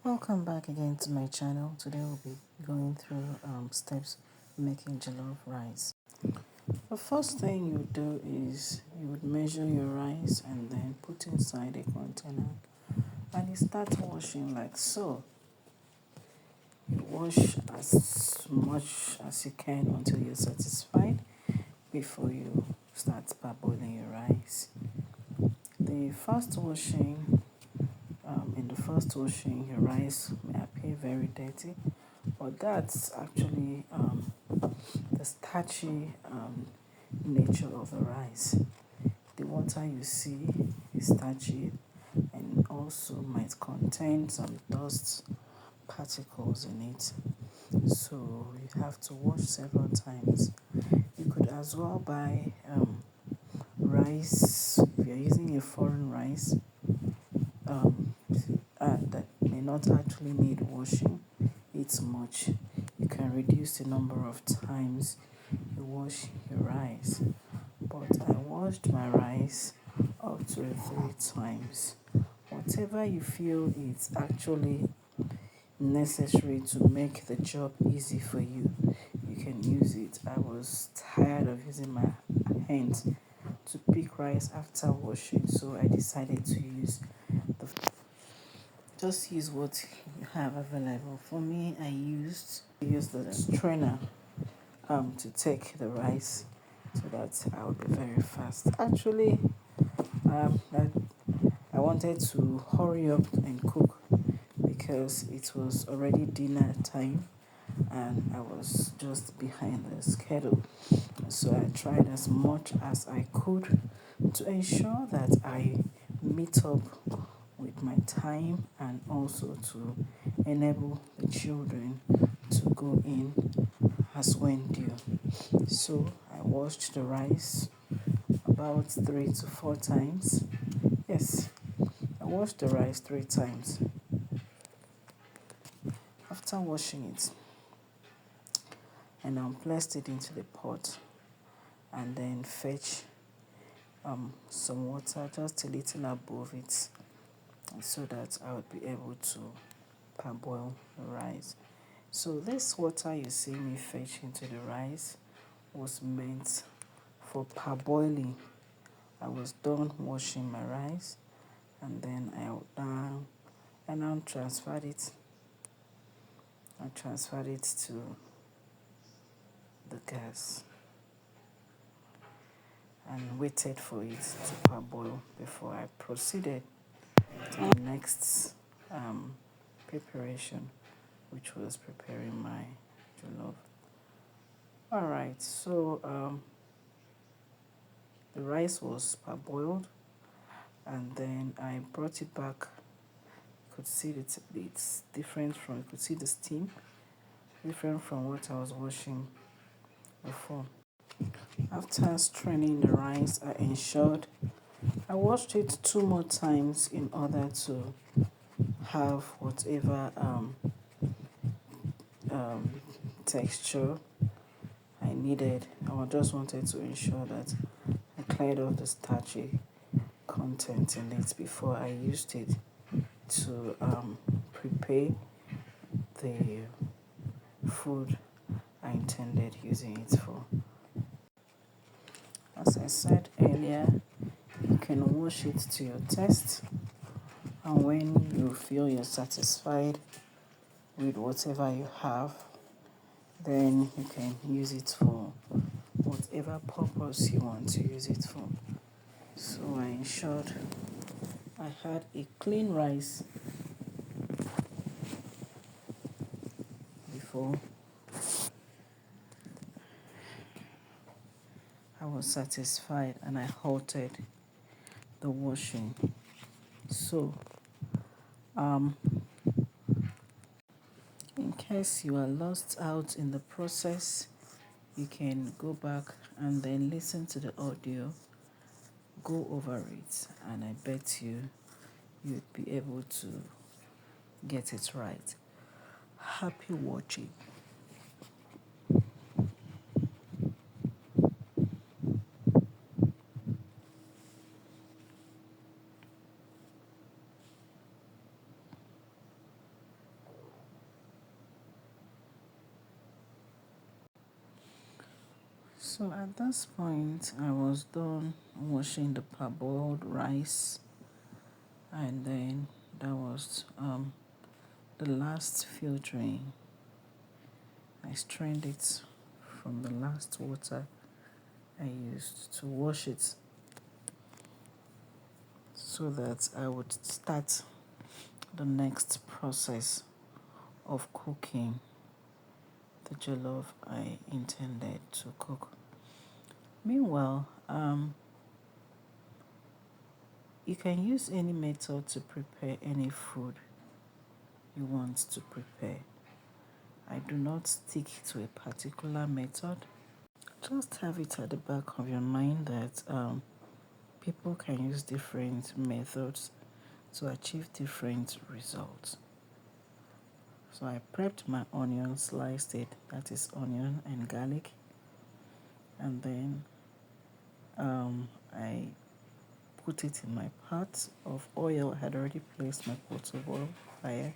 Welcome back again to my channel. Today we'll be going through steps making jollof rice. The first thing you do is you would measure your rice and then put inside a container and you start washing like so. You wash as much as you can until you're satisfied before you start parboiling your rice. The first washing, in the first washing, your rice may appear very dirty, but that's actually the starchy nature of the rice. The water you see is starchy and also might contain some dust particles in it. So you have to wash several times. You could as well buy rice if you're using a foreign rice that may not actually need washing it much. You can reduce the number of times you wash your rice. But I washed my rice up to 3 times. Whatever you feel is actually necessary to make the job easy for you, you can use it. I was tired of using my hands to pick rice after washing, so I decided to just use what you have available. For me, I used the strainer to take the rice so that I would be very fast. Actually, I wanted to hurry up and cook because it was already dinner time and I was just behind the schedule. So I tried as much as I could to ensure that I meet up with my time and also to enable the children to go in as when due. So I washed the rice about 3 to 4 times. Yes, I washed the rice 3 times. After washing it, and I placed it into the pot and then fetch some water just a little above it so that I would be able to parboil the rice. So this water you see me fetch into the rice was meant for parboiling. I was done washing my rice and then I now transferred it. I transferred it to the gas and waited for it to parboil before I proceeded to the next preparation, which was preparing my jollof. Alright, so the rice was parboiled and then I brought it back. You could see it's different from, you could see the steam, different from what I was washing before. After straining the rice, I ensured I washed it 2 more times in order to have whatever texture I needed. I just wanted to ensure that I cleared off the starchy content in it before I used it to prepare the food I intended using it for. As I said earlier, you can wash it to your taste, and when you feel you're satisfied with whatever you have, then you can use it for whatever purpose you want to use it for. So I ensured I had a clean rice before I was satisfied and I halted the washing. So in case you are lost out in the process, you can go back and then listen to the audio, go over it, and I bet you'd be able to get it right. Happy watching. So at this point, I was done washing the parboiled rice, and then that was the last filtering. I strained it from the last water I used to wash it, so that I would start the next process of cooking the jollof I intended to cook. Meanwhile, you can use any method to prepare any food you want to prepare. I do not stick to a particular method. Just have it at the back of your mind that people can use different methods to achieve different results. So I prepped my onion, sliced it, that is onion and garlic, and then I put it in my pot of oil. I had already placed my pot of oil fire.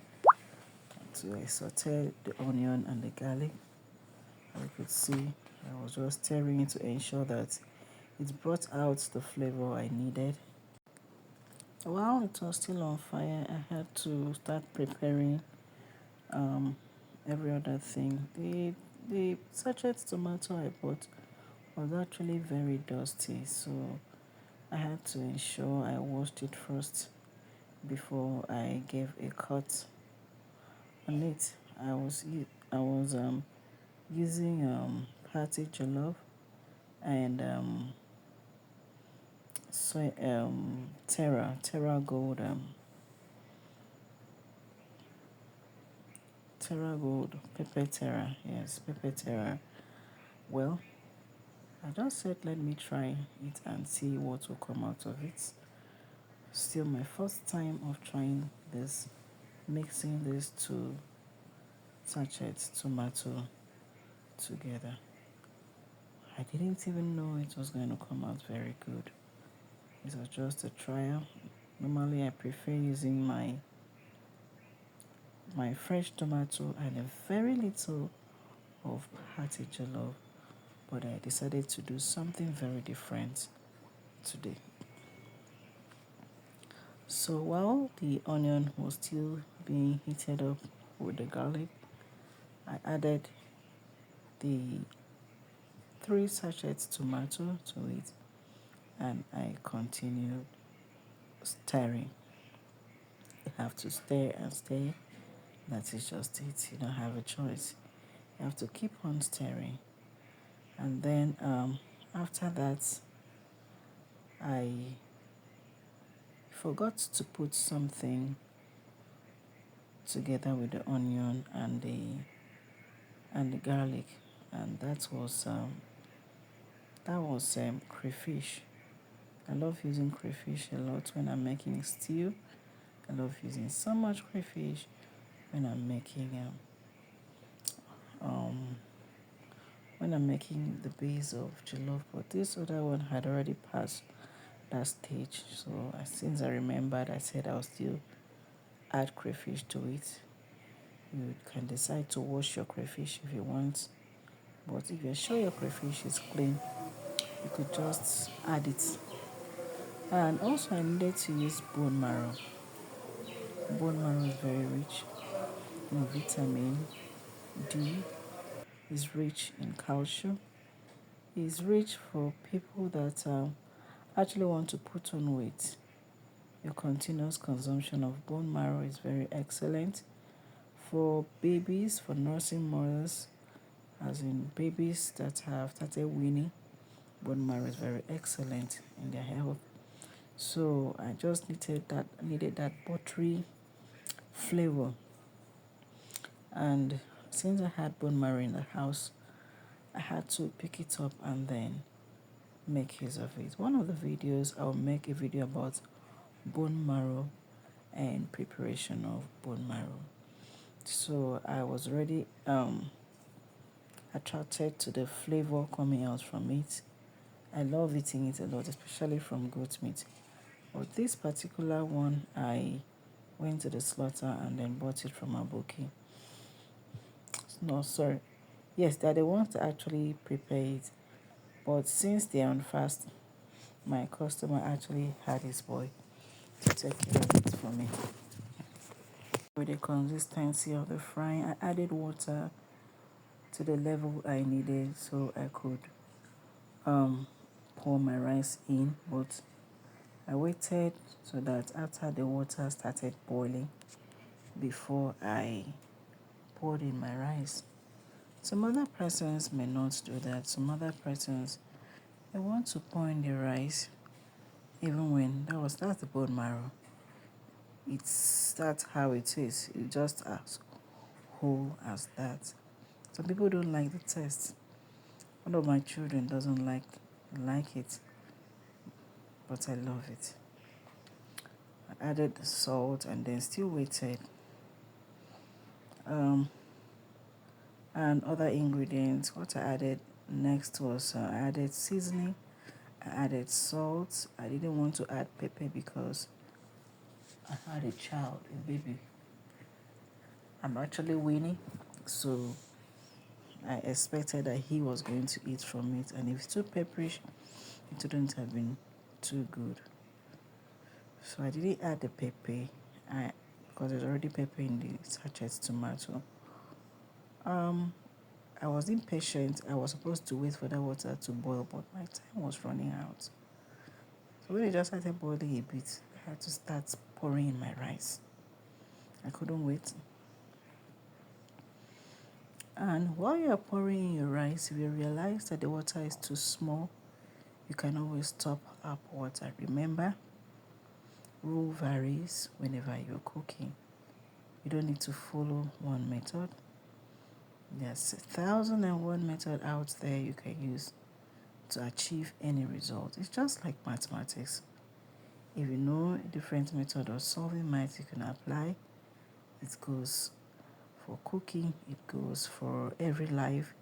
So I sauteed the onion and the garlic. As you could see, I was just stirring it to ensure that it brought out the flavor I needed. While it was still on fire, I had to start preparing every other thing. The sachet tomato I bought was actually very dusty, so I had to ensure I washed it first before I gave a cut on it. I was using patty jollof and Terra Gold Terra Gold Pepper Terra. Yes, Pepper Terra. Well, I just said let me try it and see what will come out of it. Still my first time of trying this, mixing these two sachets tomato together. I didn't even know it was going to come out very good. It was just a trial. Normally I prefer using my fresh tomato and a very little of hearty jollof, but I decided to do something very different today. So while the onion was still being heated up with the garlic, I added the 3 sachets tomato to it, and I continued stirring. You have to stir and stir. That is just it. You don't have a choice. You have to keep on stirring. And then after that, I forgot to put something together with the onion and the garlic, and that was crayfish. I love using crayfish a lot when I'm making stew. I love using so much crayfish when I'm making the base of jollof, but this other one had already passed that stage. So since I remembered, I said I'll still add crayfish to it. You can decide to wash your crayfish if you want, but if you're sure your crayfish is clean, you could just add it. And also I needed to use bone marrow. Bone marrow is very rich in vitamin D, is rich in calcium, is rich for people that actually want to put on weight. Your continuous consumption of bone marrow is very excellent for babies, for nursing mothers, as in babies that have started weaning. Bone marrow is very excellent in their health. So I just needed that buttery flavor. And since I had bone marrow in the house, I had to pick it up and then make use of it. One of the videos, I'll make a video about bone marrow and preparation of bone marrow. So I was already attracted to the flavor coming out from it. I love eating it a lot, especially from goat meat. But this particular one, I went to the slaughter and then bought it from Aboki. No, sorry. Yes, they're the ones that actually prepare it. But since they're on fast, my customer actually had his boy to take care of it for me. With the consistency of the frying, I added water to the level I needed so I could pour my rice in. But I waited so that after the water started boiling before I poured in my rice. Some other persons may not do that. Some other persons, they want to pour in the rice even when that's the bone marrow. That's how it is. It's just as whole as that. Some people don't like the taste. One of my children doesn't like it, but I love it. I added the salt and then still waited. And other ingredients. What I added next was I added seasoning. I added salt. I didn't want to add pepper because I had a child, a baby. I'm actually weaning, so I expected that he was going to eat from it, and if it's too pepperish, it wouldn't have been too good. So I didn't add the pepper, because there's already pepper in the sachet tomato. I was impatient. I was supposed to wait for that water to boil, but my time was running out. So when it just started boiling a bit, I had to start pouring in my rice. I couldn't wait. And while you're pouring in your rice, if you realize that the water is too small, you can always top up water. Remember, rule varies whenever you're cooking. You don't need to follow one method. There's 1,001 method out there you can use to achieve any result. It's just like mathematics. If you know a different method of solving math you can apply, it goes for cooking, it goes for every life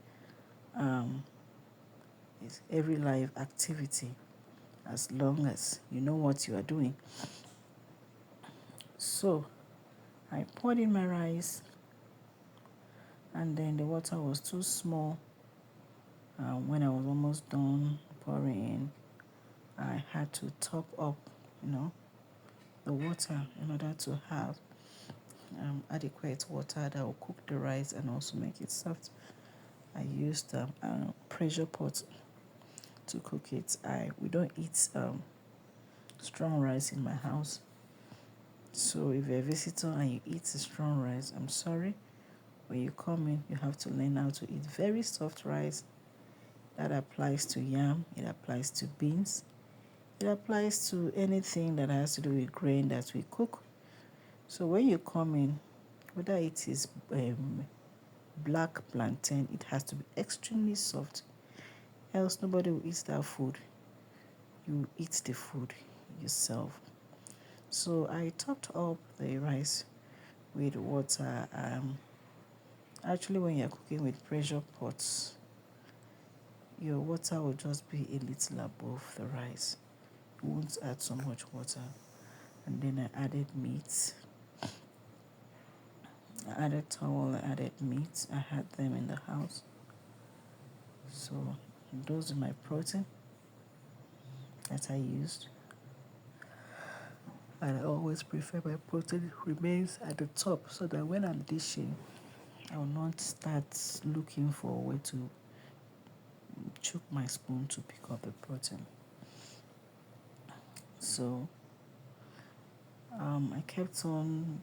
activity, as long as you know what you are doing. So I poured in my rice, and then the water was too small. When I was almost done pouring in, I had to top up, the water in order to have adequate water that will cook the rice and also make it soft. I used a pressure pot to cook it. We don't eat strong rice in my house. So if you're a visitor and you eat strong rice, I'm sorry. When you come in, you have to learn how to eat very soft rice. That applies to yam, it applies to beans, it applies to anything that has to do with grain that we cook. So when you come in, whether it is black plantain, it has to be extremely soft, else nobody will eat that food. You eat the food yourself. So I topped up the rice with water. Actually, when you're cooking with pressure pots, your water will just be a little above the rice. You won't add so much water. And then I added meat. I added towel, I added meat. I had them in the house. So those are my protein that I used. And I always prefer my protein remains at the top so that when I'm dishing, I will not start looking for a way to choke my spoon to pick up the protein. So I kept on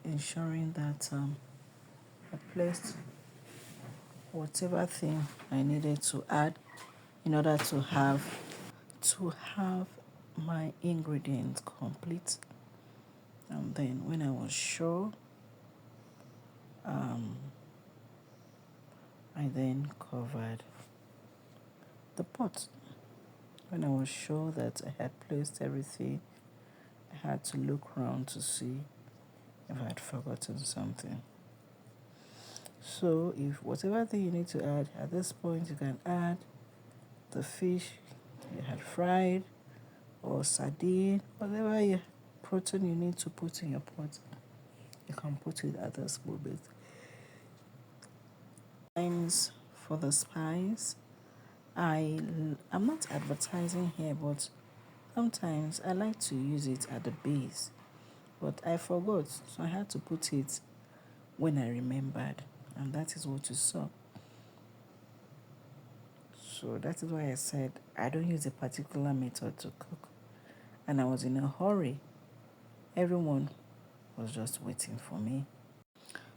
ensuring that I placed whatever thing I needed to add in order to have my ingredients complete. And then when I was sure, I then covered the pot. When I was sure that I had placed everything, I had to look around to see if I had forgotten something. So if whatever thing you need to add at this point, you can add the fish you had fried or sardine, whatever protein you need to put in your pot, you can put it at this moment. For the spice, I'm not advertising here, but sometimes I like to use it at the base. But I forgot, so I had to put it when I remembered, and that is what you saw. So that is why I said I don't use a particular method to cook. And I was in a hurry. Everyone was just waiting for me.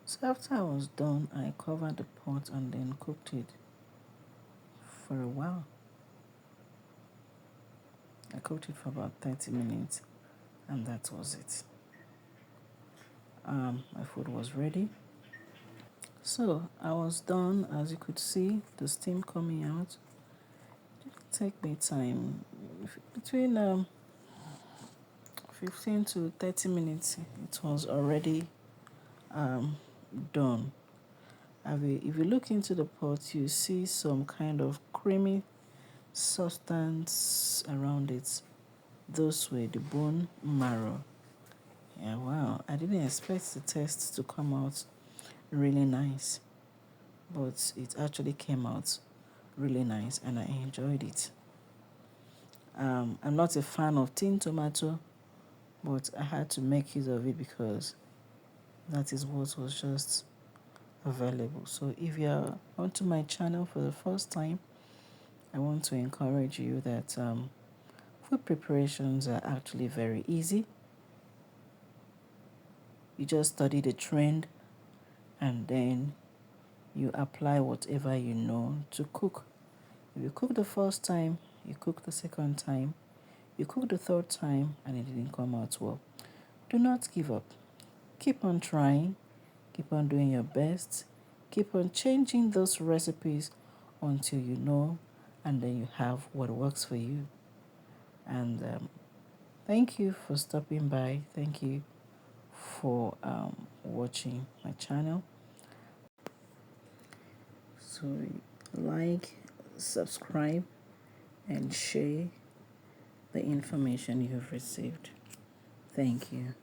So after I was done, I covered the pot and then cooked it for a while. I cooked it for about 30 minutes, and that was it. My food was ready. So I was done. As you could see, the steam coming out. It didn't take me time. Between 15 to 30 minutes, it was already done. If you look into the pot, you see some kind of creamy substance around it. Those were the bone marrow. Yeah, wow. I didn't expect the taste to come out really nice, but it actually came out really nice and I enjoyed it. I'm not a fan of tin tomato, but I had to make use of it because that is what was just available. So if you're onto my channel for the first time, I want to encourage you that food preparations are actually very easy. You just study the trend and then you apply whatever you know to cook. If you cook the first time, you cook the second time, you cook the third time, and it didn't come out well, do not give up. Keep on trying, keep on doing your best, keep on changing those recipes until you know and then you have what works for you. And thank you for stopping by. Thank you for watching my channel. So, like, subscribe, and share the information you have received. Thank you.